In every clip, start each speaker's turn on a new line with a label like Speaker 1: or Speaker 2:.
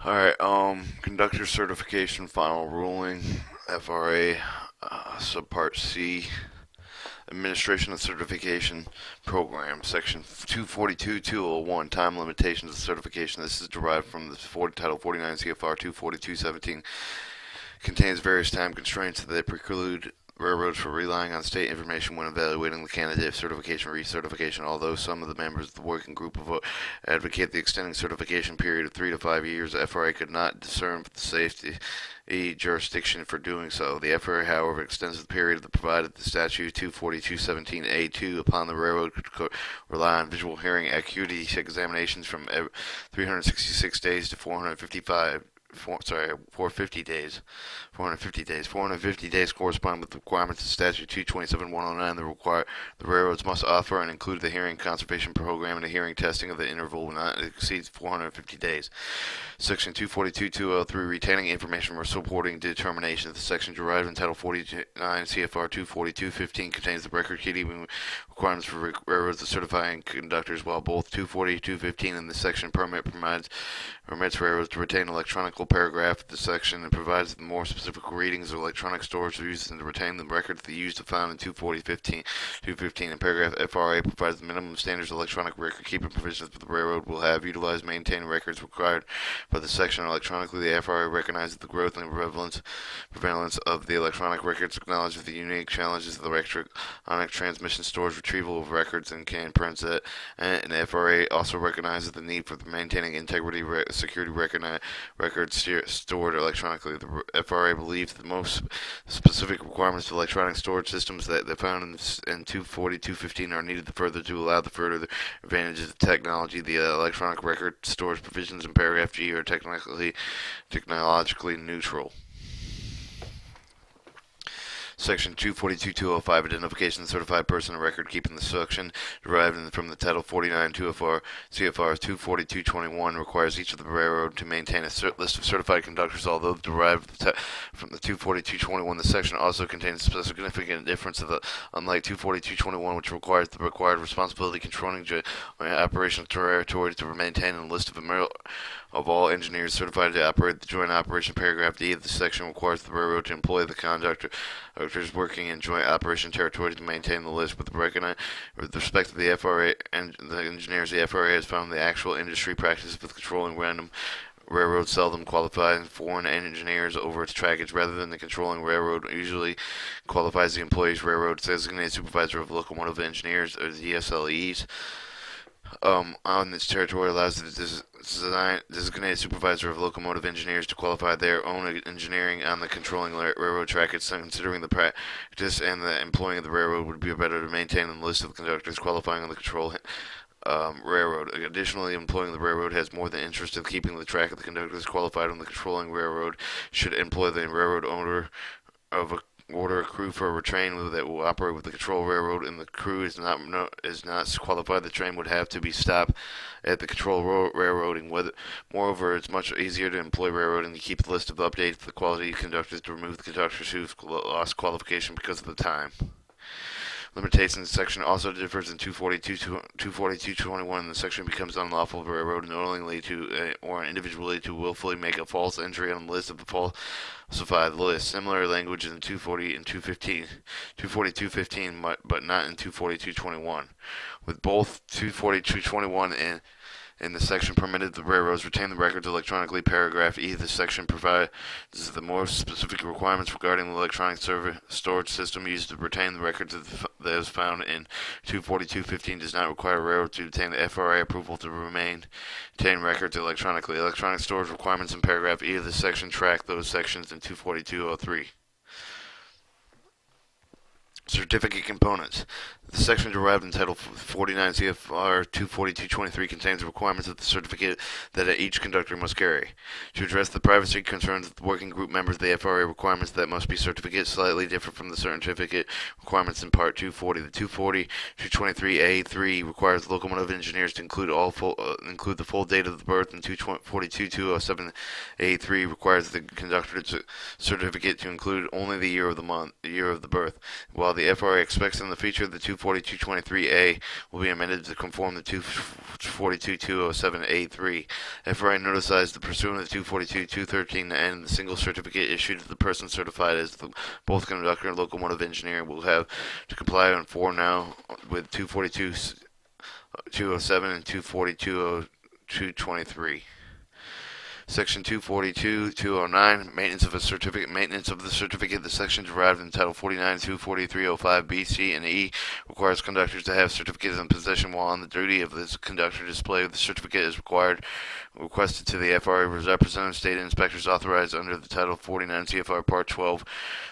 Speaker 1: Alright, conductor certification final ruling, FRA, subpart C, administration and certification program, section 242.201, time limitations of certification. This is derived from the Title 49 CFR 242.17, contains various time constraints that preclude railroads from relying on state information when evaluating the candidate certification or recertification. Although some of the members of the working group advocate the extending certification period of 3 to 5 years, the FRA could not discern the safety jurisdiction for doing so. The FRA, however, extends the period that provided the statute 242.17a2 upon the railroad could rely on visual hearing acuity examinations from 366 days to 450 days. 450 days correspond with the requirements of Statute 227.109. The railroads must offer and include the hearing conservation program and the hearing testing of the interval will not exceed 450 days. Section 242.203, retaining information for supporting determination. The section derived in Title 49 CFR 242.15 contains the record-keeping requirements for railroads to certifying conductors, while both 242.15 and the section permits railroads to retain electronic paragraph of the section and provides the more specific readings of electronic storage used to retain the records they used to found in 240.15. And paragraph FRA provides the minimum standards of electronic record keeping provisions for the railroad will have utilized maintain records required by the section electronically. The FRA recognizes the growth and prevalence of the electronic records, acknowledges the unique challenges of the electronic transmission storage retrieval of records and can print it, and the FRA also recognizes the need for maintaining integrity security records stored electronically. The FRA believes the most specific requirements for electronic storage systems that they found in 242.15 are needed further to allow the further advantages of technology. The electronic record storage provisions in paragraph G are technologically neutral. Section 242.205, identification of the certified person and record keeping. The section derived from the Title 49 CFR 242.21 requires each of the railroad to maintain a list of certified conductors. Although derived from the 242.21, the section also contains a significant difference unlike 242.21, which requires the required responsibility controlling operational territory to maintain a list of all engineers certified to operate the joint operation. Paragraph D of the section requires the railroad to employ the conductors working in joint operation territory to maintain the list. With respect to the FRA and the engineers, the FRA has found the actual industry practice with controlling random railroad seldom qualifies foreign engineers over its trackage. Rather than the controlling railroad usually qualifies the employee's railroad designated supervisor of locomotive engineers, or the DSLEs. On this territory allows the designated supervisor of locomotive engineers to qualify their own engineering on the controlling railroad trackage. Considering the practice and the employing of the railroad would be better to maintain the list of conductors qualifying on the control railroad. Additionally, employing the railroad has more than interest in keeping the track of the conductors qualified on the controlling railroad. Should employ the railroad owner of a order a crew for a train that will operate with the control railroad, and the crew is not qualified, the train would have to be stopped at the control railroading. Moreover, it's much easier to employ railroading to keep the list of updates the quality conductors to remove the conductors who've lost qualification because of the time. Limitations section also differs in 242.21. The section becomes unlawful for a railroad knowingly or individually to willfully make a false entry on the list of the falsified list. Similar language in 240 and 242.15, but not in 242.21. With both 242.21 and the section permitted the railroads retain the records electronically. Paragraph E, the section provides the more specific requirements regarding the electronic storage system used to retain the records that is found in 242.15 does not require a railroad to obtain the FRA approval to retain records electronically. Electronic storage requirements in paragraph E of the section track those sections in 242.03. Certificate components. The section derived in Title 49 CFR 242.23 contains the requirements of the certificate that each conductor must carry. To address the privacy concerns of the working group members, the FRA requirements that must be certificates slightly differ from the certificate requirements in Part 240. The 240.223A3 requires locomotive engineers to include the full date of the birth, and 242.207A3 requires the conductor's certificate to include only the year of the birth. While the FRA expects in the future the 242.23a will be amended to conform to 242.207a3. FRA notifies the pursuant of 242.213 and the single certificate issued to the person certified as both conductor and locomotive engineer will have to comply on 4 now with 242.207 and 242.223. Section 242.209, maintenance of a certificate. Maintenance of the certificate. The section derived in Title 49, 243.05 B, C, and E requires conductors to have certificates in possession while on the duty. Of this conductor display of the certificate is requested to the FRA representative state inspectors authorized under the Title 49 CFR Part 12.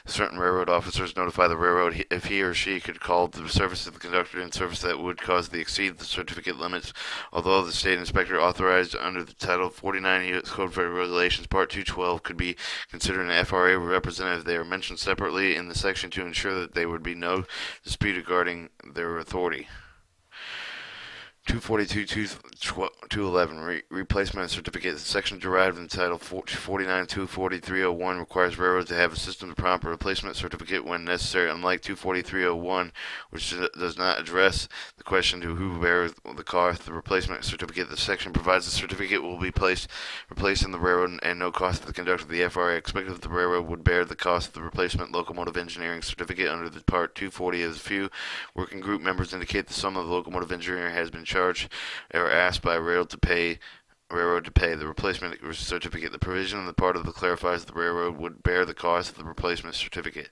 Speaker 1: Certain railroad officers notify the railroad if he or she could call the service of the conductor in service that would cause the exceed the certificate limits. Although the state inspector authorized under the Title 49 U.S. Code of Regulations Part 212 could be considered an FRA representative, they are mentioned separately in the section to ensure that there would be no dispute regarding their authority. 242.211 replacement certificate. The section derived in Title 49 243.01 requires railroads to have a system to prompt a replacement certificate when necessary. Unlike 243.01, which does not address the question to who bears the cost of the replacement certificate, the section provides the certificate will be replaced in the railroad and no cost to the conductor. The FRA expected that the railroad would bear the cost of the replacement locomotive engineering certificate under the Part 240. As few working group members indicate the sum of the locomotive engineering has been charged or asked by railroad to pay the replacement certificate. The provision on the part of the clarifies the railroad would bear the cost of the replacement certificate.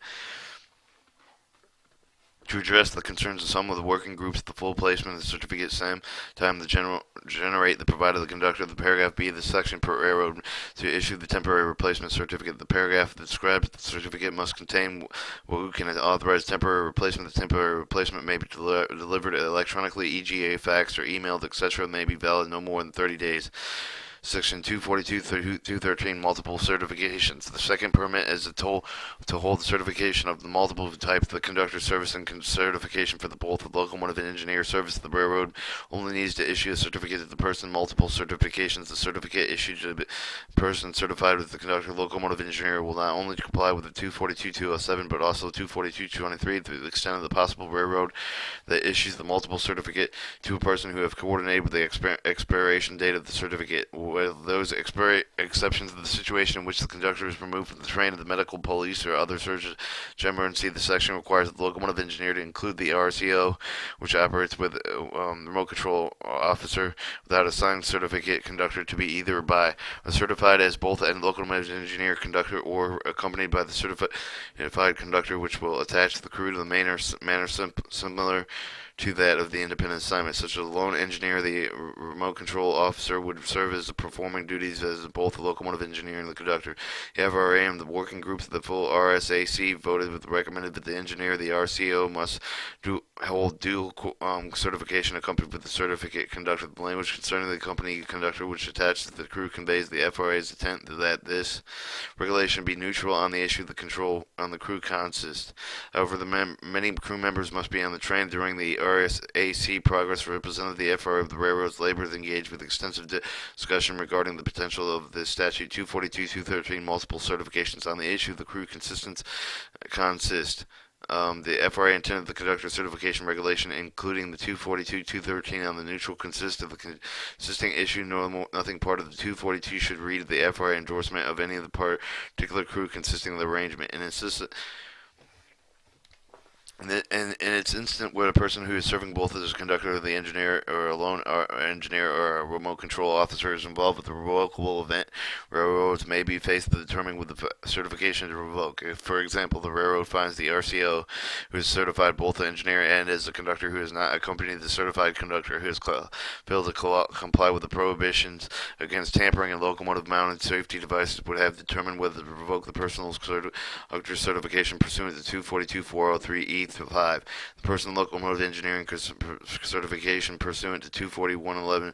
Speaker 1: To address the concerns of some of the working groups, the full placement of the certificate same time the generate the provided the conductor. The paragraph B of the section per railroad to issue the temporary replacement certificate. The paragraph that describes the certificate must contain who can authorize temporary replacement. The temporary replacement may be delivered electronically, e.g. a fax or emailed, etc. may be valid no more than 30 days. Section 242.213, multiple certifications. The second permit is to hold the certification of the multiple types. The conductor service and certification for both the locomotive and engineer service. The railroad only needs to issue a certificate to the person. Multiple certifications. The certificate issued to the person certified with the conductor locomotive engineer will not only comply with the 242.207 but also 242.223 to the extent of the possible. Railroad that issues the multiple certificate to a person who have coordinated with the expiration date of the certificate. With those exceptions of the situation in which the conductor is removed from the train of the medical, police, or other surgeons emergency, the section requires the locomotive engineer to include the RCO, which operates with remote control officer, without a signed certificate conductor to be either by a certified as both a locomotive engineer conductor or accompanied by the certified conductor, which will attach the crew to the manner similar to that of the independent assignment. Such as a lone engineer, the remote control officer would serve as performing duties as both the locomotive engineer and the conductor. The FRA and the working groups of the full RSAC voted with recommended that the engineer, the RCO, must hold dual certification accompanied with the certificate conductor. The language concerning the company conductor which attaches to the crew conveys the FRA's intent that this regulation be neutral on the issue of the control on the crew consist. However, many crew members must be on the train during the RSAC progress. Representative the FRA of the railroads laborers engaged with extensive discussion regarding the potential of the statute 242.213 multiple certifications on the issue of the crew consist. The FRA intended the conductor certification regulation, including the 242.213 on the neutral consist of the consisting issue. Nothing part of the 242 should read the FRA endorsement of any of the particular crew consisting of the arrangement, and insisted. In its instant where a person who is serving both as a conductor, the engineer, or a lone engineer or a remote control officer is involved with a revocable event, railroads may be faced with determining with the certification to revoke. If, for example, the railroad finds the RCO who is certified both the engineer and as a conductor who is not accompanied the certified conductor who has failed to comply with the prohibitions against tampering and locomotive mounted safety devices, would have determined whether to revoke the personal conductor certification pursuant to 242.403E through 5. The person locomotive engineering certification pursuant to 241.11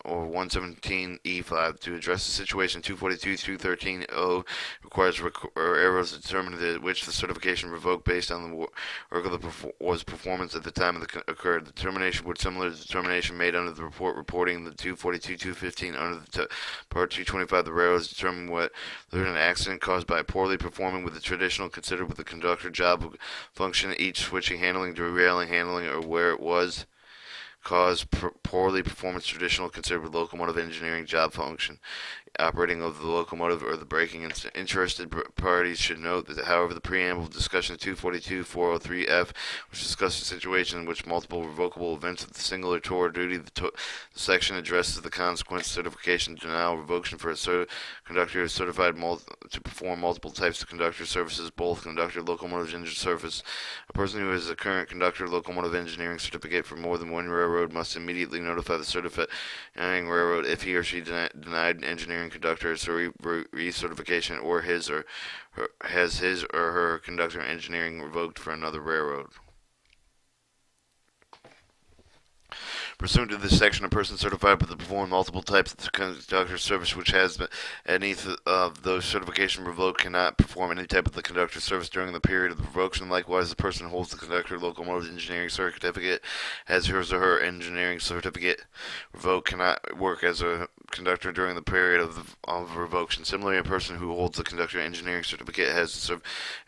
Speaker 1: or 117E5 to address the situation. 242-213-0 requires errors to determine which the certification revoked based on the work of was performance at the time of the occurred. The determination would similar to the determination made under the report reporting the 242-215 under the Part 225. The railroad has determined whether an accident caused by poorly performing with the traditional considered with the conductor job function, each switching handling, derailing handling, or where it was caused poorly performance traditional considered with locomotive engineering job function operating of the locomotive or the braking. Interested parties should note that, however, the preamble discussion of 242-403F, which discusses a situation in which multiple revocable events of the singular tour duty, the section addresses the consequence certification denial revocation for a conductor is certified to perform multiple types of conductor services, both conductor locomotive engine service. A person who has a current conductor locomotive engineering certificate for more than one railroad must immediately notify the certifying railroad if he or she denied engineering conductor recertification or has his or her conductor engineering revoked for another railroad. Pursuant to this section, a person certified to perform multiple types of conductor service which has any of those certification revoked cannot perform any type of the conductor service during the period of the revocation. Likewise, the person who holds the conductor locomotive engineering certificate, has his or her engineering certificate revoked, cannot work as a conductor during the period of revocation. Similarly, a person who holds the conductor engineering certificate has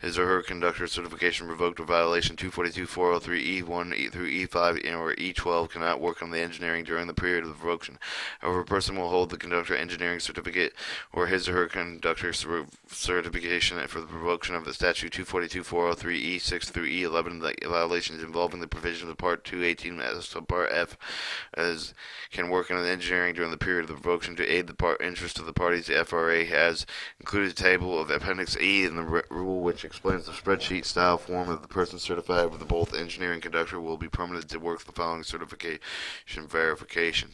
Speaker 1: his or her conductor certification revoked or violation 242-403E1 through E5 or E12 cannot work on the engineering during the period of the revocation. However, a person will hold the conductor engineering certificate or his or her conductor certification for the revocation of the statute 242-403E6 through E11. The violations involving the provisions of Part 218 as Part F as can work on the engineering during the period of the revocation to aid the interest of the parties. The FRA has included a table of Appendix E in the rule which explains the spreadsheet style form of the person certified with both engineering conductor will be permitted to work the following certification verification.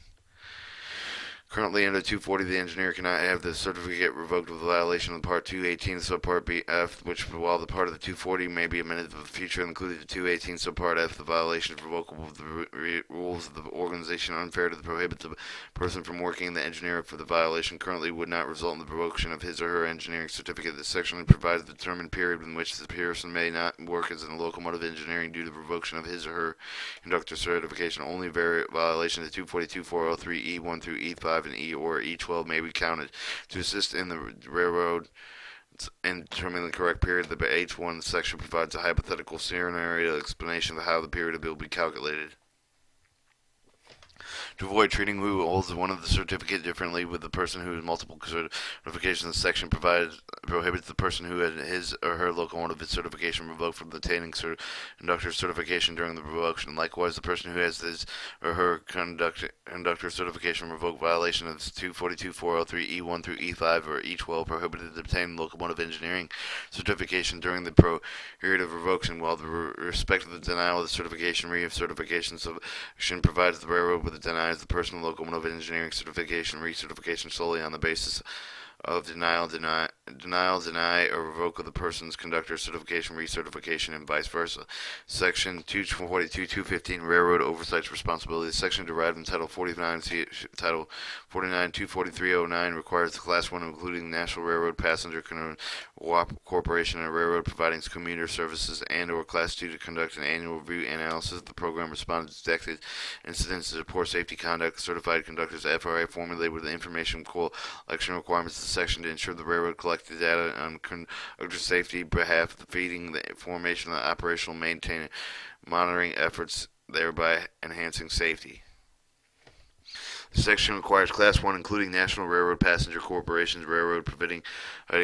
Speaker 1: Currently, under 240, the engineer cannot have the certificate revoked with a violation of Part 218, Subpart B F, which, while the part of the 240 may be amended for the future, including the 218, Subpart F, the violation is revocable with the rules of the organization unfair to prohibit the person from working the engineer for the violation currently would not result in the revocation of his or her engineering certificate. This section provides the determined period in which the person may not work as in locomotive engineering due to the revocation of his or her conductor certification. Only violations of 242-403E1 through E5 and E or E12 may be counted. To assist in the railroad in determining the correct period, the H1 section provides a hypothetical scenario explanation of how the period will be calculated. To avoid treating who holds one of the certificate differently with the person who has multiple certifications, the section prohibits the person who had his or her locomotive certification revoked from obtaining conductor certification during the revocation. Likewise, the person who has his or her conductor certification revoked violation of 242-403E1 through E5 or E12 prohibited to obtain locomotive engineering certification during the period of revocation, while the respect of the denial of the certification recertification section provides the railroad with a denial the personal locomotive engineering certification recertification solely on the basis of denial, deny, or revoke of the person's conductor certification, recertification, and vice versa. Section 242-215, Railroad Oversight Responsibility. The section derived from Title 49, Title 49, 24309 requires the Class 1, including National Railroad Passenger Corporation and a railroad providing commuter services and or Class 2 to conduct an annual review analysis of the program, respond to detected incidents of poor safety conduct. Certified conductors FRA formulated with the information collection requirements of the section to ensure the railroad collected data on conductor safety behalf of feeding the formation of the operational maintenance monitoring efforts, thereby enhancing safety. The section requires Class 1, including National Railroad Passenger Corporation's railroad providing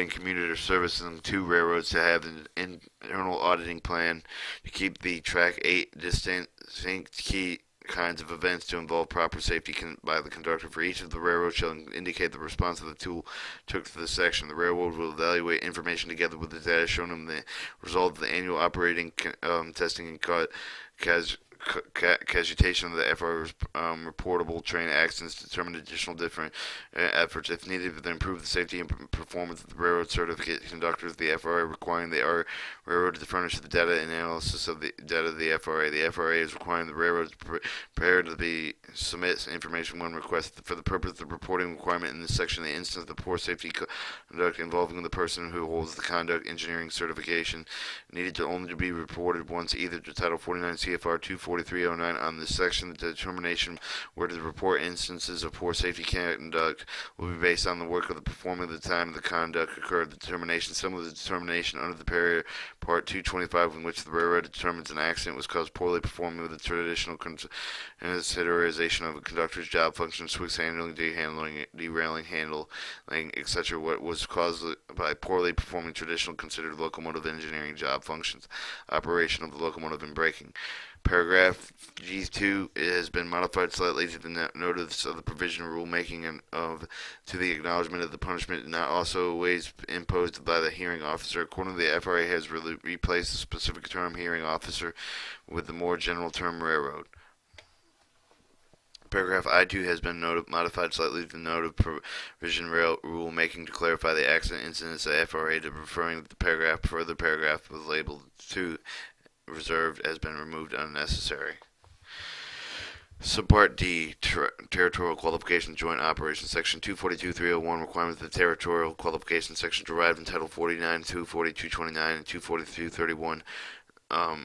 Speaker 1: commuter services, and 2 railroads to have an internal auditing plan to keep the track 8 distinct key kinds of events to involve proper safety by the conductor. For each of the railroads shall indicate the response of the tool took to this section. The railroad will evaluate information together with the data shown in the result of the annual operating testing and casutation of the FRA's reportable train accidents, determine additional different efforts if needed to improve the safety and performance of the railroad certificate conductors. The FRA requiring the railroad to furnish the data and analysis of the data of the FRA. The FRA is requiring the railroad to prepare to submit information when requested for the purpose of the reporting requirement in this section. The instance of the poor safety conduct involving the person who holds the conduct engineering certification needed to only be reported once, either to Title 49 CFR 24309 on this section. The determination where to report instances of poor safety conduct will be based on the work of the performer at the time the conduct occurred. The determination similar to the determination under the Part 225 in which the railroad determines an accident was caused poorly performing with the traditional consideration of a conductor's job function, switch handling, derailing, handling, etc. What was caused by poorly performing traditional considered locomotive engineering job functions, operation of the locomotive and braking. Paragraph G2 has been modified slightly to the notice of the provision of rulemaking and to the acknowledgement of the punishment not also ways imposed by the hearing officer. According to the FRA, has replaced the specific term hearing officer with the more general term railroad. Paragraph I2 has been modified slightly to the note of provision rulemaking to clarify the accident incidents of FRA to referring to the paragraph. Further paragraph was labeled 2 reserved has been removed unnecessary. Subpart D, Territorial Qualification Joint Operations, Section 242.301, requirements of the Territorial Qualification Section derived in Title 49, 242.29, and 242.31.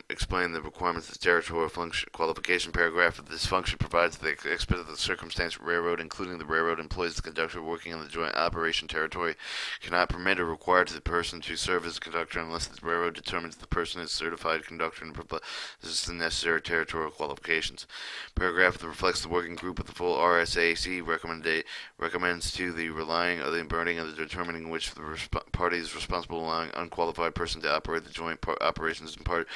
Speaker 1: Explain the requirements of the territorial function qualification paragraph of this function provides the expert of the circumstance railroad, including the railroad employs the conductor working on the joint operation territory, cannot permit or require to the person to serve as a conductor unless the railroad determines the person is certified conductor and possesses the necessary territorial qualifications. Paragraph that reflects the working group of the full RSAC recommends to the relying of the burning of the determining which the party is responsible, allowing unqualified person to operate the joint operations in part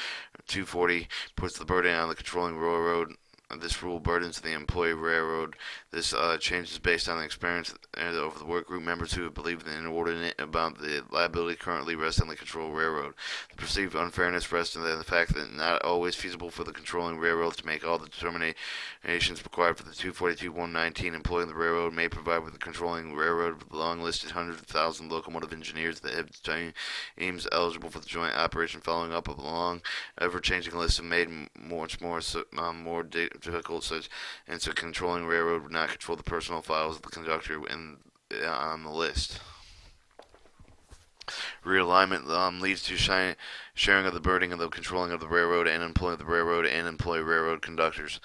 Speaker 1: 240 puts the burden on the controlling railroad. This rule burdens the employee railroad. This change is based on the experience of the work group members who believe the inordinate about the liability currently rests on the control railroad. The perceived unfairness rests in the fact that not always feasible for the controlling railroad to make all the determinations required for the 242.119. Employing the railroad may provide with the controlling railroad with the long-listed hundreds of thousands of locomotive engineers that have teams eligible for the joint operation, following up a long, ever-changing list of made much more difficult such, and so controlling railroad would not control the personal files of the conductor on the list. Realignment leads to sharing of the burden of the controlling of the railroad and employing the railroad and employ railroad conductors.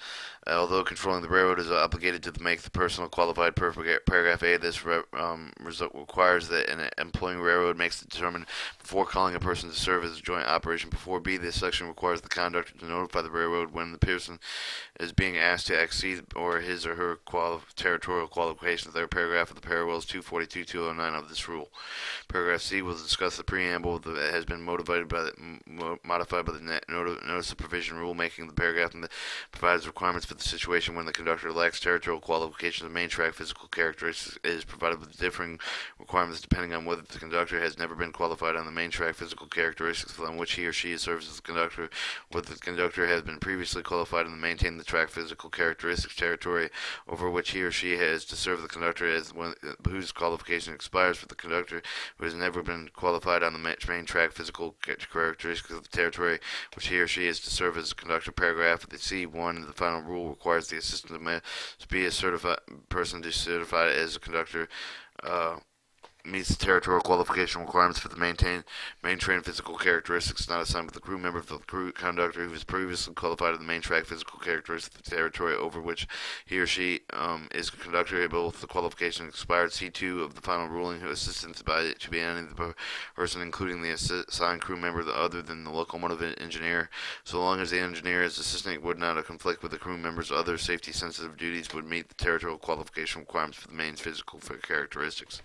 Speaker 1: Although controlling the railroad is obligated to make the personal qualified paragraph A, this result requires that an employing railroad makes the determination before calling a person to serve as a joint operation. Before B, this section requires the conductor to notify the railroad when the person is being asked to exceed or his or her territorial qualifications. Their paragraph of the parallels 242.209 of this rule. Paragraph C will discuss the preamble that has been modified by the notice of provision rulemaking. The paragraph and provides requirements for the situation when the conductor lacks territorial qualifications. The main track physical characteristics is provided with differing requirements depending on whether the conductor has never been qualified on the main track physical characteristics on which he or she serves as a conductor, whether the conductor has been previously qualified and maintain the track physical characteristics territory over which he or she has to serve the conductor as one whose qualification expires for the conductor who has never been qualified on the main track physical characteristics of the territory which he or she is to serve as a conductor. Paragraph of the C1 of the final rule requires the assistant to be a certified person to certify as a conductor meets the territorial qualification requirements for the main train physical characteristics not assigned with the crew member of the crew conductor who is previously qualified in the main track physical characteristics of the territory over which he or she is a conductor. Both the qualification expired. C2 of the final ruling who assistance to be any person including the assigned crew member other than the locomotive engineer, so long as the engineer as assistant would not conflict with the crew member's other safety sensitive duties, would meet the territorial qualification requirements for the main physical characteristics.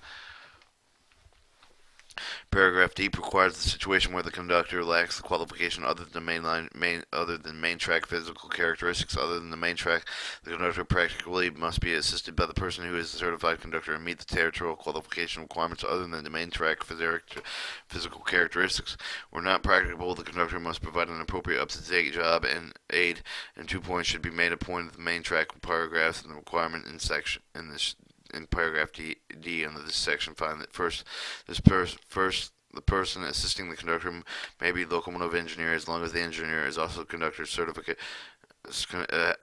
Speaker 1: Paragraph D requires the situation where the conductor lacks the qualification other than main track physical characteristics other than the main track. The conductor practically must be assisted by the person who is a certified conductor and meet the territorial qualification requirements other than the main track physical characteristics. Where not practicable, the conductor must provide an appropriate up-to-date job and aid, and 2 points should be made a point of the main track paragraphs and the requirement in paragraph D under this section find that the person assisting the conductor may be locomotive engineer as long as the engineer is also conductor certificate.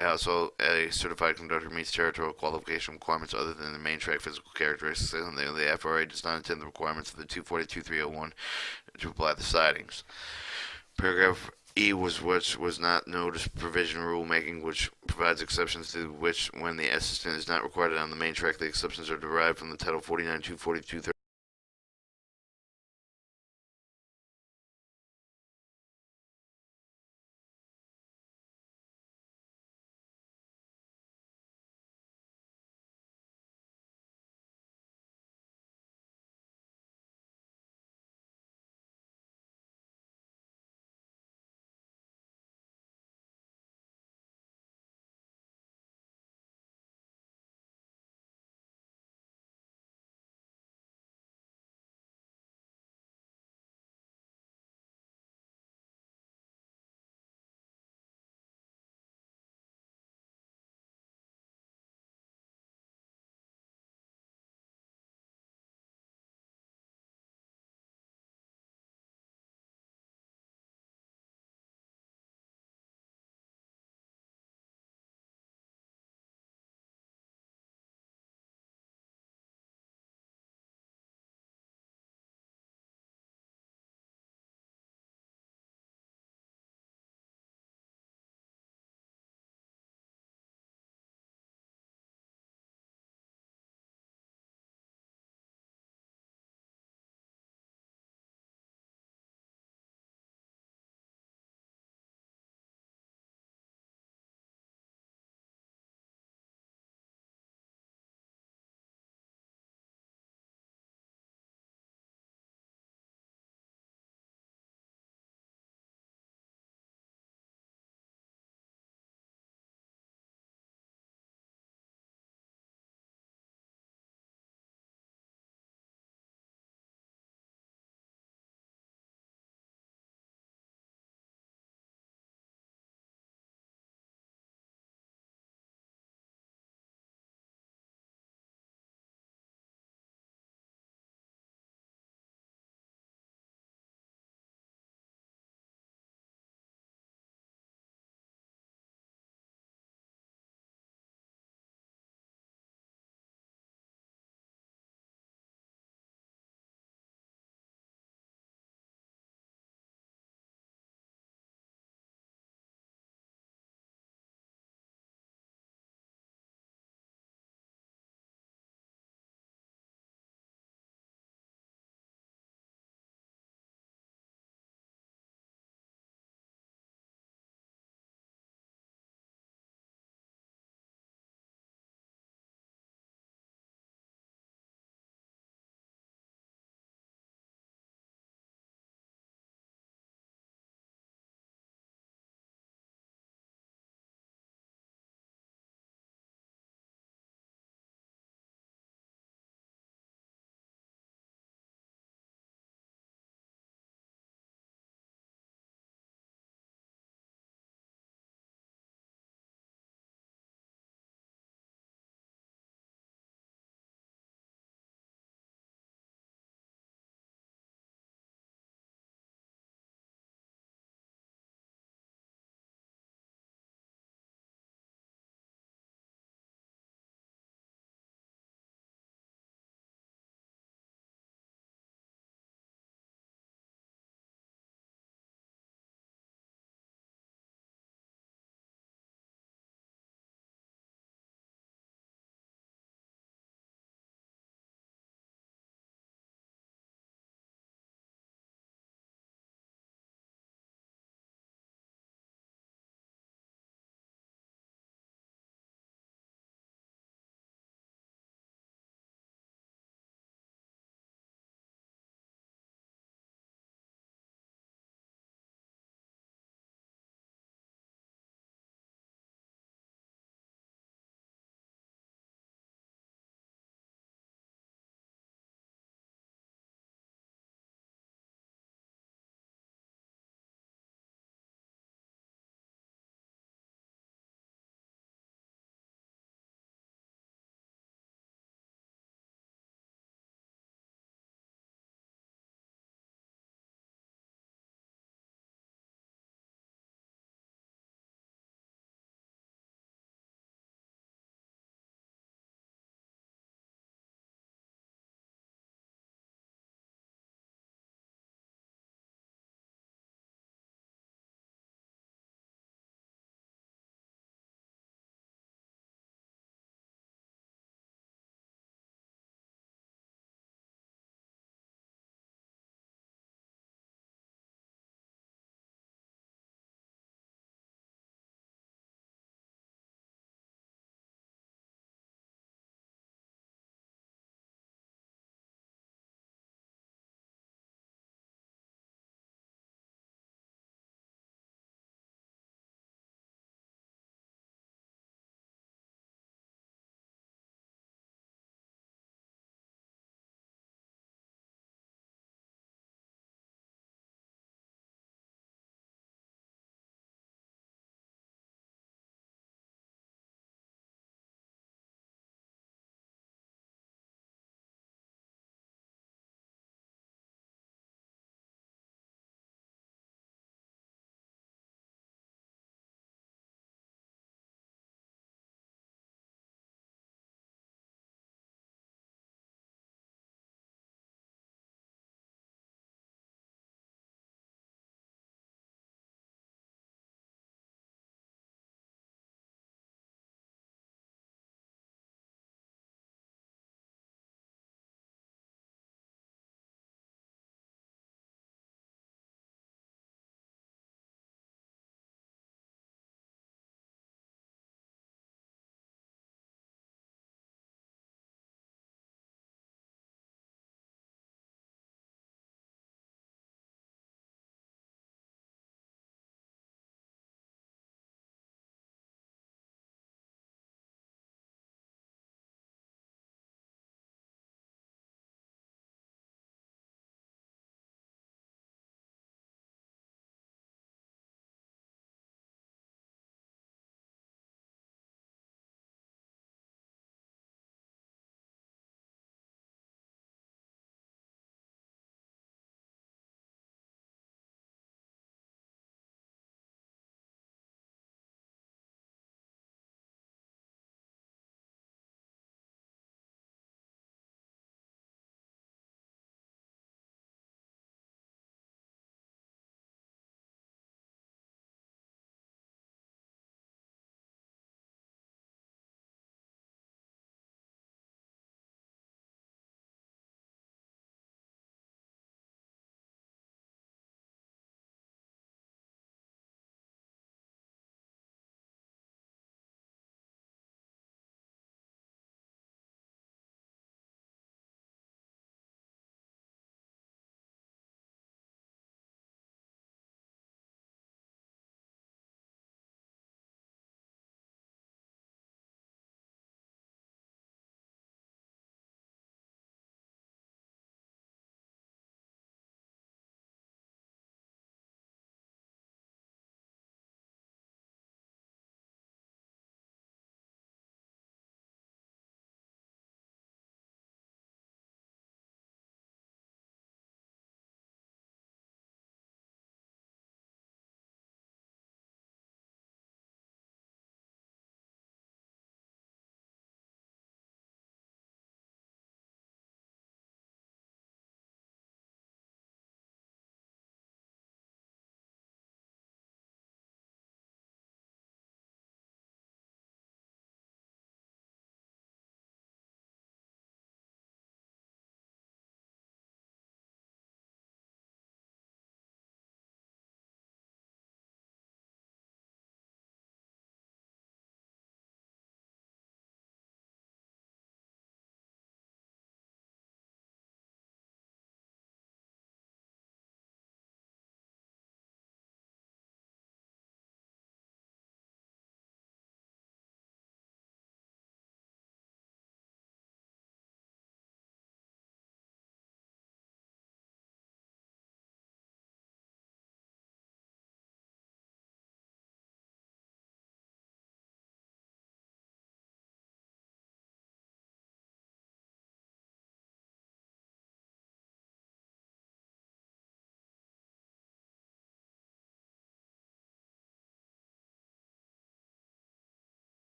Speaker 1: Also, a certified conductor meets territorial qualification requirements other than the main track physical characteristics, and the FRA does not intend the requirements of the 242.301 to apply the sidings. Paragraph E which was not notice provision rulemaking, which provides exceptions to which, when the assistant is not required on the main track, the exceptions are derived from the Title 49, 242,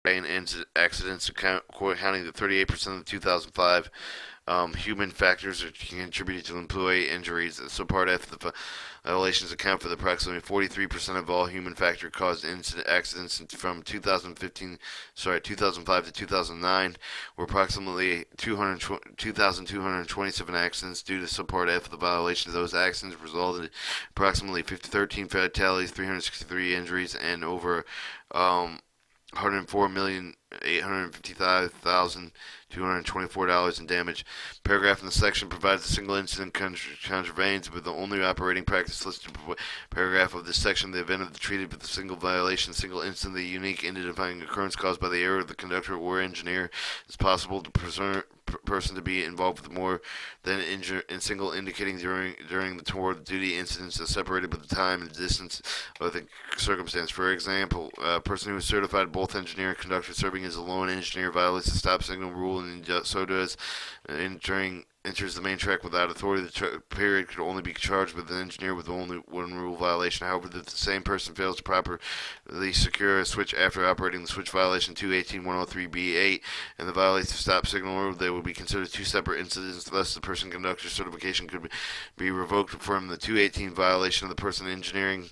Speaker 1: and accidents, accounting to 38% of the 2005 human factors that contributed to employee injuries. So Part F, the violations account for approximately 43% of all human factor caused accidents from 2005 to 2009, were approximately 2,227 accidents due to Subpart F. The violations of those accidents resulted in approximately 13 fatalities, 363 injuries, and over 104,855,224 dollars in damage. Paragraph in the section provides a single incident contravenes with the only operating practice listed. Paragraph of this section: the event of the treated with a single violation, single incident, the unique identifying occurrence caused by the error of the conductor or engineer, is possible to person to be involved with more than in single indicating during the tour of duty incidents is separated by the time and distance of the circumstance. For example, a person who is certified both engineer and conductor serving as a lone engineer violates the stop signal rule and so does enters the main track without authority. The period could only be charged with an engineer with only one rule violation. However, if the same person fails to properly secure a switch after operating the switch violation 218.103b8 and the violates the stop signal rule, they will be considered two separate incidents. Thus, the person conductor certification could be revoked from the 218 violation of the person engineering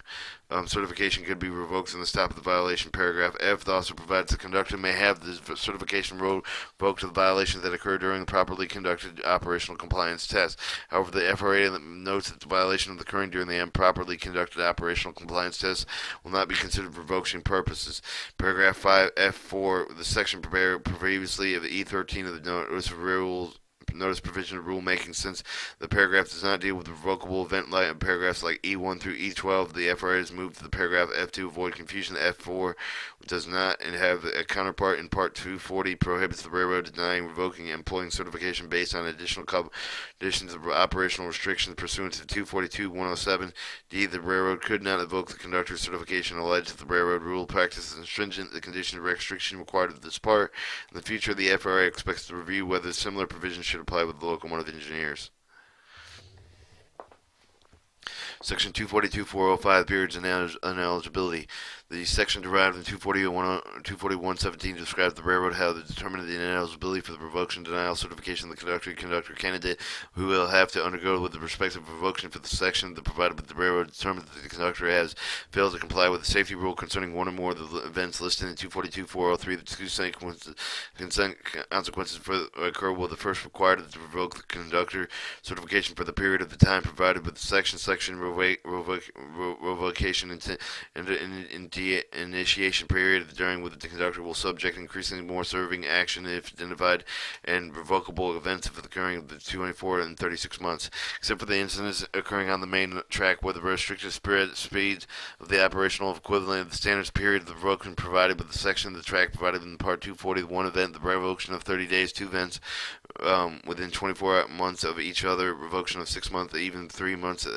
Speaker 1: certification could be revoked from the stop of the violation. Paragraph F also provides the conductor may have the certification revoked of the violations that occur during the properly conducted operational compliance test. However, the FRA notes that the violation occurring during the improperly conducted operational compliance test will not be considered for revocation purposes. Paragraph 5 F4, the section previously of E13 of the notice provision of rulemaking, since the paragraph does not deal with the revocable event like paragraphs like E1 through E12. The FRA has moved to the paragraph F to avoid confusion. F4 does not and have a counterpart in Part 240 prohibits the railroad denying, revoking, and employing certification based on additional conditions of operational restrictions pursuant to 242.107. D. The railroad could not revoke the conductor's certification alleged that the railroad rule practice is stringent. The condition of restriction required of this part. In the future, the FRA expects to review whether similar provisions should apply with the locomotive engineers. Section 242.405, periods and ineligibility. The section derived in 241.17 describes the railroad how to determine the ineligibility for the revocation denial certification of the conductor candidate who will have to undergo with the respective revocation for the section that provided that the railroad determined that the conductor has failed to comply with the safety rule concerning one or more of the events listed in 242.403. The two consequences for occur will the first required to revoke the conductor certification for the period of the time provided with the section revocation initiation period during which the conductor will subject increasingly more serving action if identified and revocable events if occurring in 24 and 36 months, except for the incidents occurring on the main track where the restricted speeds of the operational equivalent of the standards period of the revocation provided with the section of the track provided in Part 240. One event, the revocation of 30 days, two events within 24 months of each other, revocation of 6 months, even 3 months,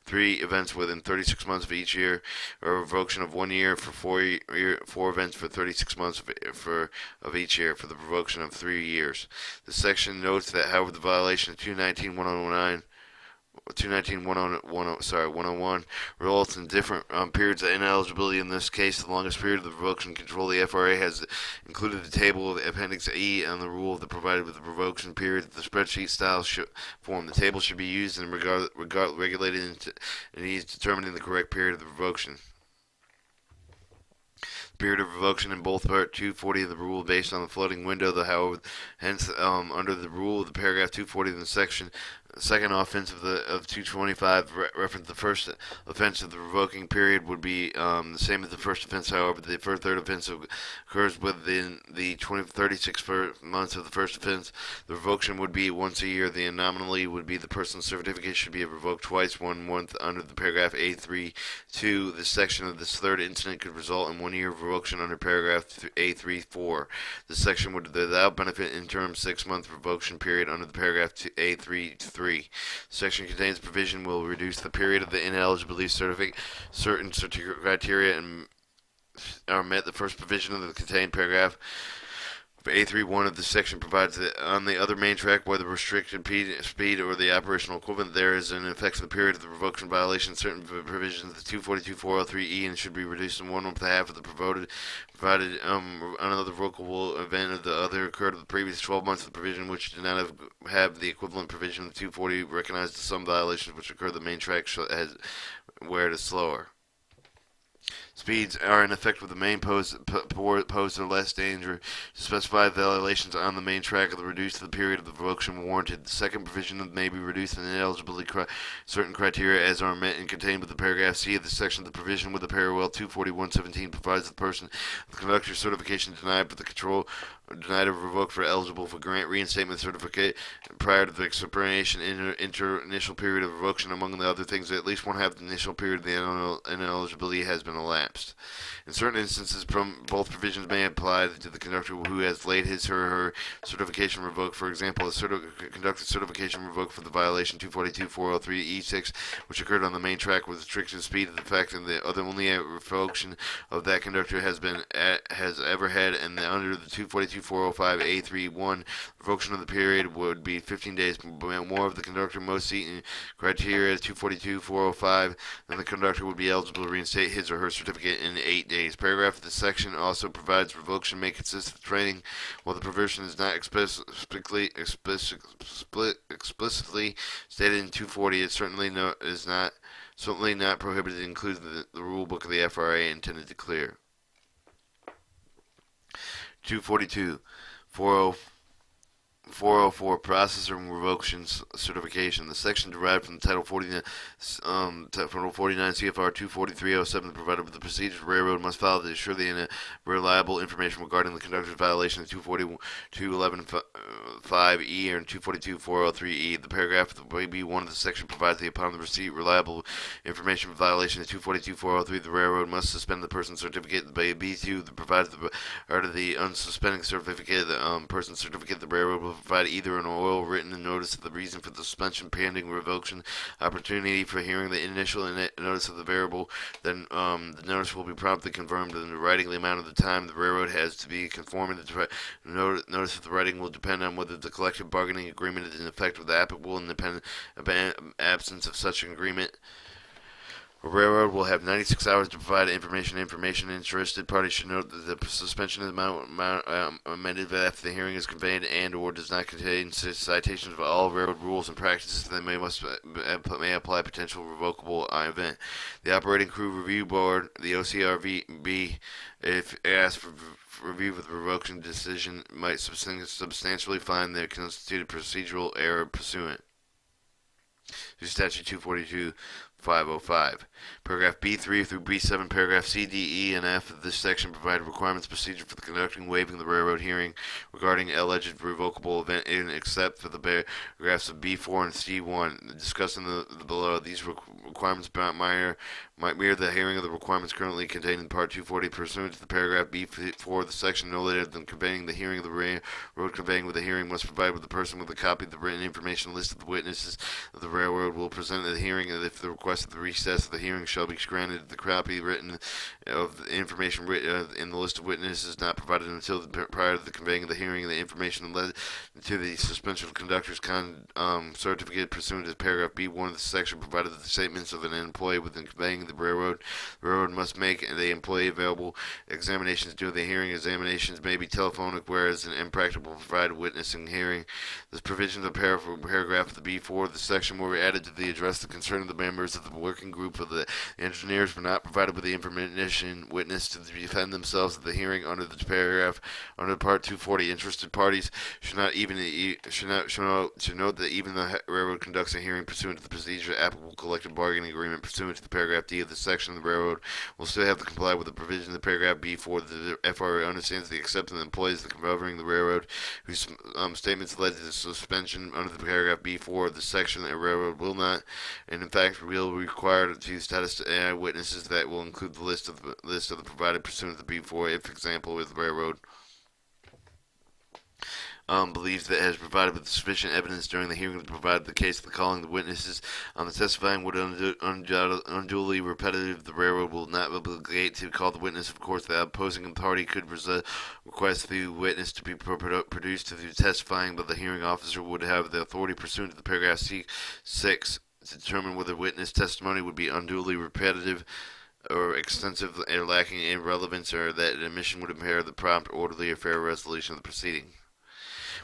Speaker 1: 3 events within 36 months of each year, or revocation of 1 year for 4 events for 36 months of each year for the revocation of 3 years. The section notes that, however, the violation of 101 results in different periods of ineligibility. In this case, the longest period of the revocation control. The FRA has included the table of Appendix E and the rule of the provided with the revocation period. The spreadsheet style form. The table should be used and regulated and is determining the correct period of the revocation. Period of revocation in both Part 240 of the rule based on the floating window. Hence, under the rule of the paragraph 240 in the section, second offense of 225 reference the first offense of the revoking period would be the same as the first offense. However, the third offense occurs within the 36 months of the first offense. The revocation would be once a year. The anomaly would be the person's certificate should be revoked twice, 1 month under the paragraph A3.2. This section of this third incident could result in 1 year of revocation under paragraph A3.4. This section would without benefit interim 6-month revocation period under the paragraph A3.3. The section contains provision will reduce the period of the ineligibility certain criteria and are met. The first provision of the contained paragraph A31 of this section provides that on the other main track, whether restricted speed or the operational equivalent, there is an effect of the period of the revocation violation. Certain provisions of the 242.403E and should be reduced in 1/2 of the provided another revocable event of the other occurred in the previous 12 months of the provision which did not have the equivalent provision of the 240 recognized some violations which occur the main track has where it is slower. Speeds are in effect with the main pose or less danger to specify violations on the main track of the reduced to the period of the revocation warranted. The second provision may be reduced in ineligibility certain criteria as are met and contained with the paragraph C of the section of the provision with the parallel 241.17 provides the person the conductor certification denied but the control denied or revoked for eligible for grant reinstatement certificate prior to the expiration initial period of revocation. Among the other things, at least 1/2 the initial period of the ineligibility has been elapsed. In certain instances, both provisions may apply to the conductor who has laid his or her certification revoked. For example, a conductor certification revoked for the violation 242.403E6, which occurred on the main track with restricted speed of the fact and the other only revocation of that conductor has ever had, and under the 242.405A31, revocation of the period would be 15 days. More of the conductor most seating criteria 242.405, then the conductor would be eligible to reinstate his or her certificate in 8 days. Paragraph of this section also provides revocation may consist of training. While the provision is not explicitly stated in 240, it certainly is not prohibited, including the rule book of the FRA intended to clear. 242. 404 Processor and Revocation Certification. The section derived from Title 49 CFR 243.07 provided with the procedures the railroad must follow to ensure the reliable information regarding the conductor's violation of 241.211.5E and 242.403E. The paragraph of the B1 of the section provides that upon the receipt reliable information for violation of 242.403, the railroad must suspend the person's certificate. The B2 that provides the part of the unsuspending certificate, the person's certificate, the railroad will provide either an oral written notice of the reason for the suspension pending revocation, opportunity for hearing the initial notice of the variable, then the notice will be promptly confirmed in the writing. The amount of the time the railroad has to be conforming to the notice of the writing will depend on whether the collective bargaining agreement is in effect with the applicable independent absence of such an agreement. A railroad will have 96 hours to provide information. Interested parties should note that the suspension is amended after the hearing is conveyed and/or does not contain citations of all railroad rules and practices that may apply potential revocable event. The Operating Crew Review Board, the OCRB, if asked for review of the revocation decision, might substantially find the constituted procedural error pursuant to Statute 242.505. Paragraph B3 through B7, paragraph C, D, E, and F of this section provide requirements procedure for the conducting waiving the railroad hearing regarding alleged revocable event except for the paragraphs of B4 and C1. Discussing the below, these requirements might mirror the hearing of the requirements currently contained in Part 240 pursuant to the paragraph B4 of the section. No later than conveying the hearing of the railroad conveying with the hearing must provide with the person with a copy of the written information list of the witnesses of the railroad will present at the hearing, and if the request of the recess of the hearing shall be granted, the copy written of the information written in the list of witnesses is not provided until prior to the conveying of the hearing. The information led to the suspension of conductor's certificate pursuant to paragraph B1 of the section provided that the statements of an employee within conveying the railroad must make the employee available. Examinations due to the hearing. Examinations may be telephonic, whereas an impractical provide witnessing hearing. The provisions of paragraph of the B4 of the section were added to the address the concern of the members of the working group of the engineers were not provided with the information witness to defend themselves at the hearing under the paragraph under Part 240. Interested parties should note that even the railroad conducts a hearing pursuant to the procedure applicable collective bargaining agreement pursuant to the paragraph D of the section of the railroad will still have to comply with the provision of the paragraph B4. The FRA understands the acceptance of employees covering the railroad whose statements led to the suspension under the paragraph B4 of the section. The railroad will not, and in fact will require to status witnesses that will include the list of the provided pursuant to the B4 if example with the railroad believes that it has provided with sufficient evidence during the hearing to provide the case of the calling the witnesses on the testifying would unduly repetitive. The railroad will not obligate to call the witness. Of course, the opposing party could request the witness to be produced to the testifying, but the hearing officer would have the authority pursuant to the paragraph C6 to determine whether witness testimony would be unduly repetitive or extensive or lacking in relevance, or that an omission would impair the prompt, orderly, or fair resolution of the proceeding.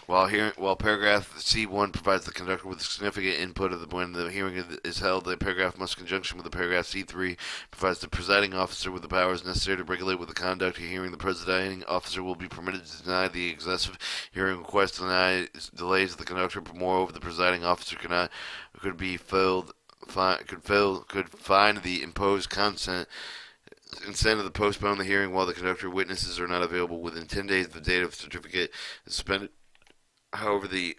Speaker 1: While paragraph C1 provides the conductor with significant input when the hearing is held, the paragraph must, in conjunction with the paragraph C3, provides the presiding officer with the powers necessary to regulate with the conduct of hearing. The presiding officer will be permitted to deny the excessive hearing request, delays the conductor, but moreover, the presiding officer could find the imposed consent incentive to postpone the hearing while the conductor witnesses are not available within 10 days of the date of the certificate is suspended. However, the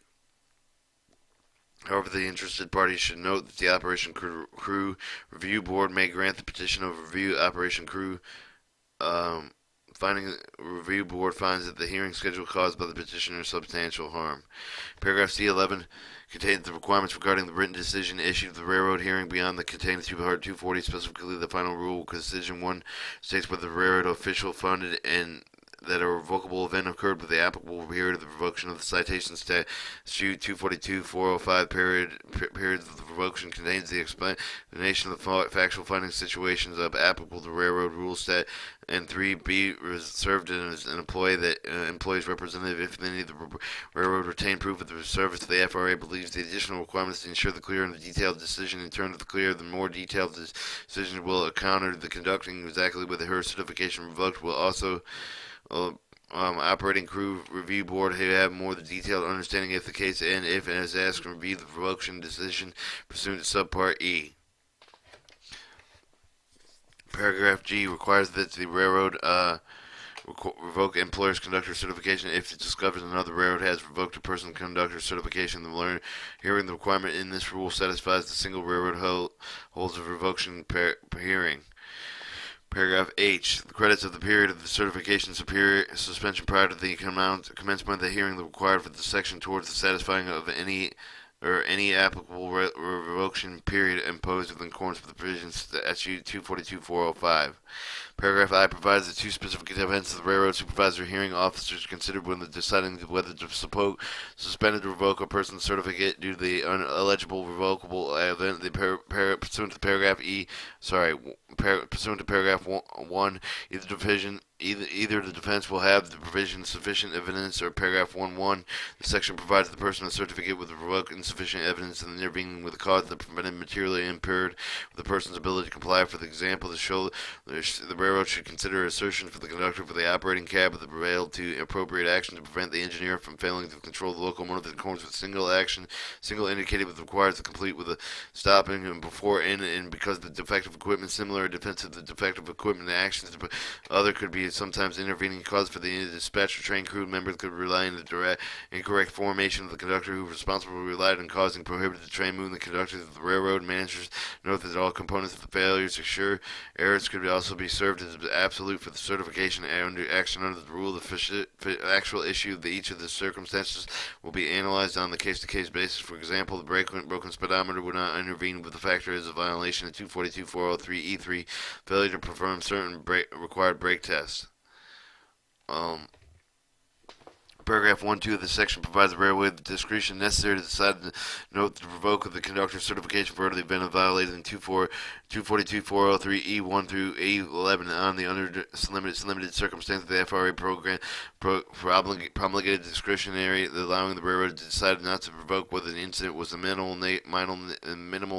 Speaker 1: interested parties should note that the Operation Crew Review Board may grant the petition of review. Operation Crew Review Board finds that the hearing schedule caused by the petitioner substantial harm. Paragraph C11 contains the requirements regarding the written decision issued at the railroad hearing beyond the contained Part 240, specifically the final rule. Decision 1 states whether the railroad official funded and that a revocable event occurred with the applicable period of the revocation of the citation statute 242-405 periods of the revocation contains the explanation of the factual finding situations of applicable to railroad rules stat, and 3B served as an employee's representative if any of the railroad retained proof of the service to the FRA believes the additional requirements to ensure the clear and the detailed decision. In turn of the clear, the more detailed decision will counter the conducting exactly with her certification revoked will also Operating Crew Review Board who have more detailed understanding if the case and if it has asked to review the revocation decision pursuant to subpart E. Paragraph G requires that the railroad revoke employer's conductor certification if it discovers another railroad has revoked a person's conductor certification. The hearing the requirement in this rule satisfies the single railroad holds a revocation hearing. Paragraph H. The credits of the period of the certification suspension prior to the commencement of the hearing required for the section towards the satisfying of any applicable revocation period imposed within accordance with the provisions of the statute 242-405. Paragraph I provides the two specific events the railroad supervisor hearing officers considered when deciding whether to suspend or revoke a person's certificate due to the uneligible revocable event. Pursuant to paragraph pursuant to paragraph 1, either the defense will have the provision sufficient evidence, or paragraph 1.1, the section provides the person a certificate with revoked insufficient evidence and intervening with a cause that prevented materially impaired the person's ability to comply. For the example, to show the railroad should consider assertion for the conductor for the operating cab of the prevailed to appropriate action to prevent the engineer from failing to control the locomotive in accordance with single indicated with requires to complete with a stopping and before and because the defective equipment similar defense of the defective equipment actions other could be sometimes intervening cause for the dispatch or train crew members could rely on the direct incorrect formation of the conductor who responsible relied on causing prohibited the train moving. The conductors of the railroad managers note that all components of the failures assure errors could also be served as absolute for the certification and action under the rule. The actual issue of each of the circumstances will be analyzed on the case-to-case basis. For example, the broken speedometer would not intervene with the factor as a violation of 242-403E3, failure to perform certain required brake tests. Paragraph 1.2 of the section provides the railway the discretion necessary to decide to note the revoke of the conductor's certification for the event violated in 242-403E1 through E11 on the under limited circumstance of the FRA program promulgated discretionary, allowing the railroad to decide not to revoke whether the incident was a minimal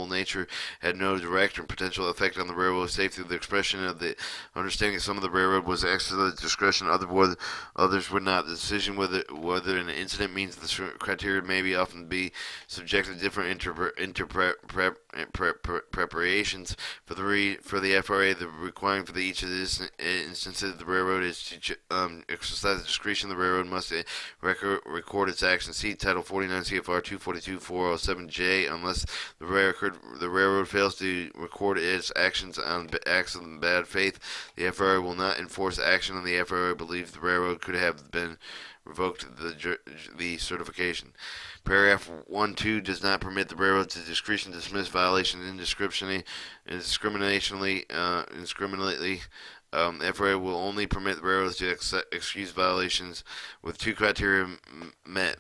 Speaker 1: nature, had no direct or potential effect on the railroad safety. The expression of the understanding of some of the railroad was excellent discretion, others would not. The decision whether an incident means the criteria may be often be subject to different preparations. For the FRA, the requiring for each of these instances of the railroad is to exercise discretion. The railroad must record its actions. See Title 49 CFR 242-407J. Unless the railroad fails to record its actions on acts of bad faith, the FRA will not enforce action on the FRA believes the railroad could have been revoked the certification. Paragraph 1-2 does not permit the railroad to dismiss violations indiscriminately. FRA will only permit the railroads to excuse violations with two criteria met.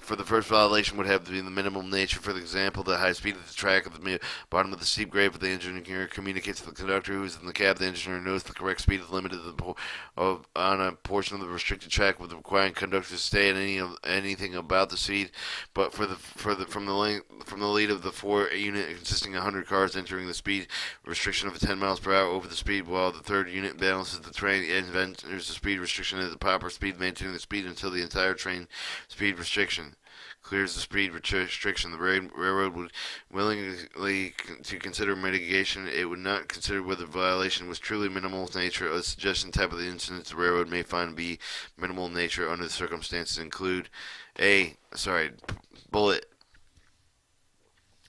Speaker 1: For the first violation would have to be the minimum nature. For example, the high speed of the track at the bottom of the steep grade, but the engineer communicates to the conductor who is in the cab. The engineer knows the correct speed is limited on a portion of the restricted track, with requiring conductor to stay at anything about the speed. But from the lead of the 4 unit consisting of 100 cars entering the speed restriction of 10 miles per hour over the speed, while the third unit balances the train and enters the speed restriction at the proper speed, maintaining the speed until the entire train speed restriction clears the speed restriction. The railroad would willingly to consider mitigation. It would not consider whether the violation was truly minimal in nature. A suggestion type of the incidents the railroad may find to be minimal in nature under the circumstances include bullet.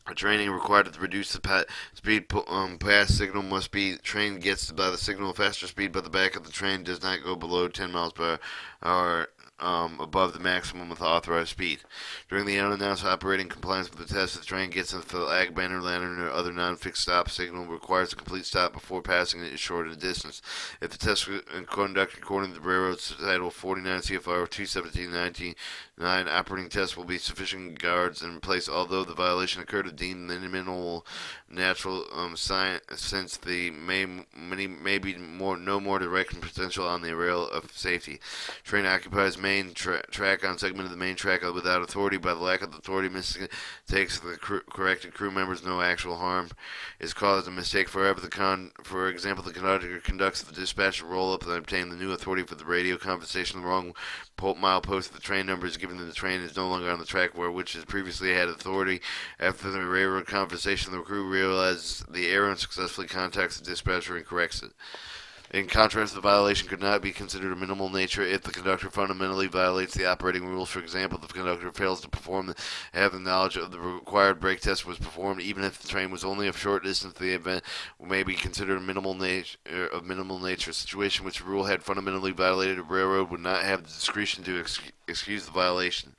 Speaker 1: A training required to reduce the speed pass signal must be train gets by the signal faster speed, but the back of the train does not go below 10 miles per hour above the maximum with authorized speed. During the unannounced operating compliance with the test, the train gets into the lag banner, lantern, or other non-fixed stop signal requires a complete stop before passing it short of distance. If the test was conducted according to the Railroad's Title 49 CFR 217.19 operating test will be sufficient guards in place, although the violation occurred to deem the minimal natural science, since the may be no more direct potential on the rail of safety. Train occupies main track on segment of the main track without authority. By the lack of authority, mistakes the corrected crew members, no actual harm is caused. A mistake forever. For example, the conductor conducts the dispatch roll-up and obtain the new authority for the radio compensation. The wrong mile post of the train number is given to the train is no longer on the track which has previously had authority. After the railroad compensation, the crew realizes the error and successfully contacts the dispatcher and corrects it. In contrast, the violation could not be considered a minimal nature if the conductor fundamentally violates the operating rules. For example, if the conductor fails to have the knowledge of the required brake test was performed, even if the train was only a short distance, the event may be considered a minimal nature. A situation which the rule had fundamentally violated, a railroad would not have the discretion to excuse the violation.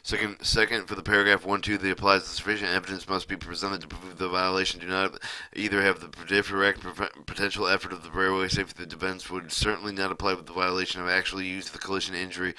Speaker 1: Second, for the paragraph 1-2 that applies, the sufficient evidence must be presented to prove the violation do not either have the direct potential effort of the railway safety. The defense would certainly not apply with the violation of actually used the collision injury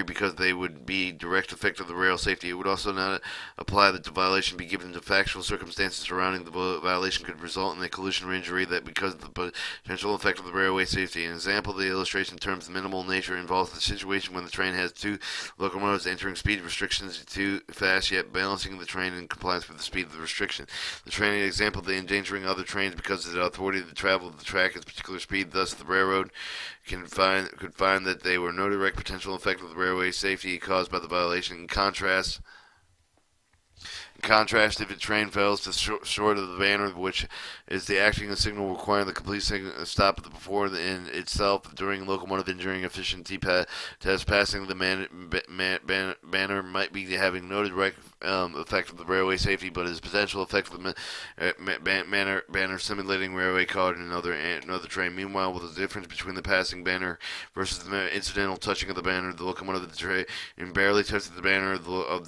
Speaker 1: because they would be direct effect of the rail safety. It would also not apply that the violation be given to factual circumstances surrounding the violation could result in a collision or injury that because of the potential effect of the railway safety. An example of the illustration in terms of minimal nature involves the situation when the train has two locomotives entering speed restrictions too fast, yet balancing the train in compliance with the speed of the restriction. The train example, the endangering other trains because of the authority to travel the track at a particular speed. Thus, the railroad could find that they were no direct potential effect of the railway safety caused by the violation. In contrast, if a train fails to short of the banner, which is the acting signal requiring the complete stop of the before in itself during locomotive engineering efficiency test, passing the banner might be having no direct effect of the railway safety, but its potential effect of the banner simulating railway caught in another train. Meanwhile, with the difference between the passing banner versus the incidental touching of the banner, the locomotive of the train barely touches the banner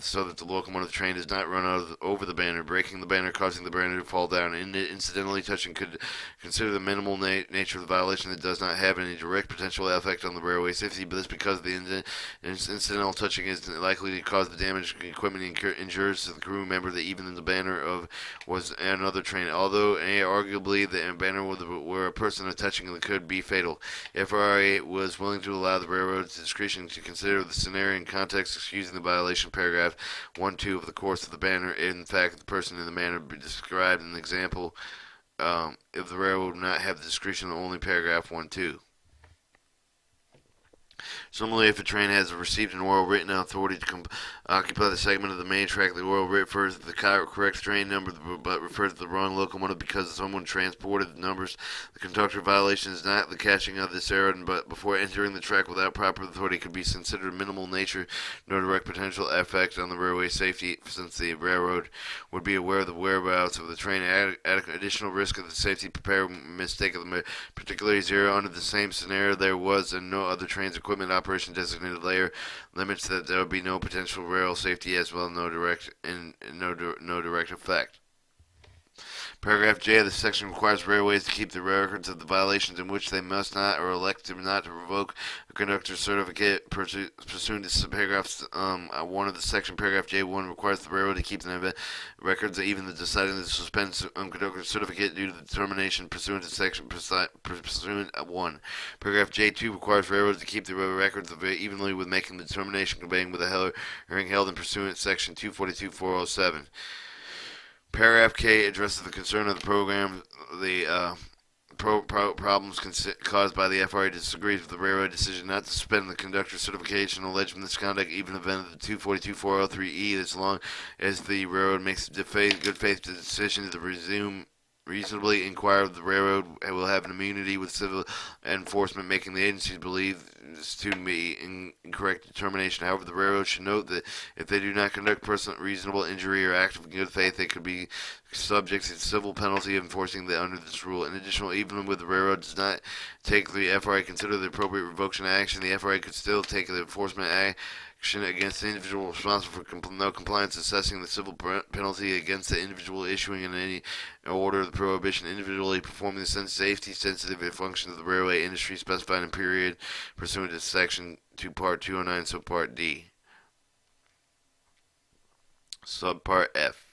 Speaker 1: so that the locomotive train does not run over the banner, breaking the banner, causing the banner to fall down. Incidentally touching could consider the minimal nature of the violation that does not have any direct potential effect on the railway safety, but this because the incidental touching is likely to cause the damage equipment injures to the crew member that even in the banner was another train. Although arguably the banner were a person touching it could be fatal. FRA was willing to allow the railroad's discretion to consider the scenario in context, excusing the violation. Paragraph 1-2 of the course of the banner. In fact, the person in the manner described in the example, if the railroad would not have the discretion, only paragraph 1-2. Similarly, if a train has received an oral written authority to occupy the segment of the main track, the oral writ refers to the correct train number but refers to the wrong locomotive because someone transported the numbers. The conductor violation is not the catching of this error, but before entering the track without proper authority could be considered minimal nature, no direct potential effect on the railway safety, since the railroad would be aware of the whereabouts of the train. Additional risk of the safety prepare mistake of the particularly zero. Under the same scenario, there was and no other trains equipment operation designated layer limits that there would be no potential rail safety as well, no direct effect. Paragraph J of the section requires railways to keep the records of the violations in which they must not or elect not to revoke a conductor's certificate pursuant to paragraph 1 of the section. Paragraph J1 requires the railroad to keep the records even the deciding to suspend conductor's certificate due to the determination pursuant to section pursuant 1. Paragraph J2 requires railroads to keep the records of evenly with making the determination conveying with a hearing held in pursuant to section 242.407. Paragraph K addresses the concern of the program. The problems caused by the FRA disagrees with the railroad decision not to suspend the conductor's certification alleged misconduct, even if the 242.403E, as long as the railroad makes a good faith decision to resume reasonably inquire of the railroad will have an immunity with civil enforcement, making the agencies believe this to be incorrect determination. However, the railroad should note that if they do not conduct personal reasonable injury or act of good faith, they could be subject to civil penalty enforcing under this rule. In addition, even with the railroad does not take the FRA consider the appropriate revocation action, the FRA could still take the enforcement action against the individual responsible for no compliance, assessing the civil penalty against the individual issuing in any order of the prohibition, individually performing the safety sensitive functions of the railway industry specified in period pursuant to section 2 part 209 subpart D. Subpart F.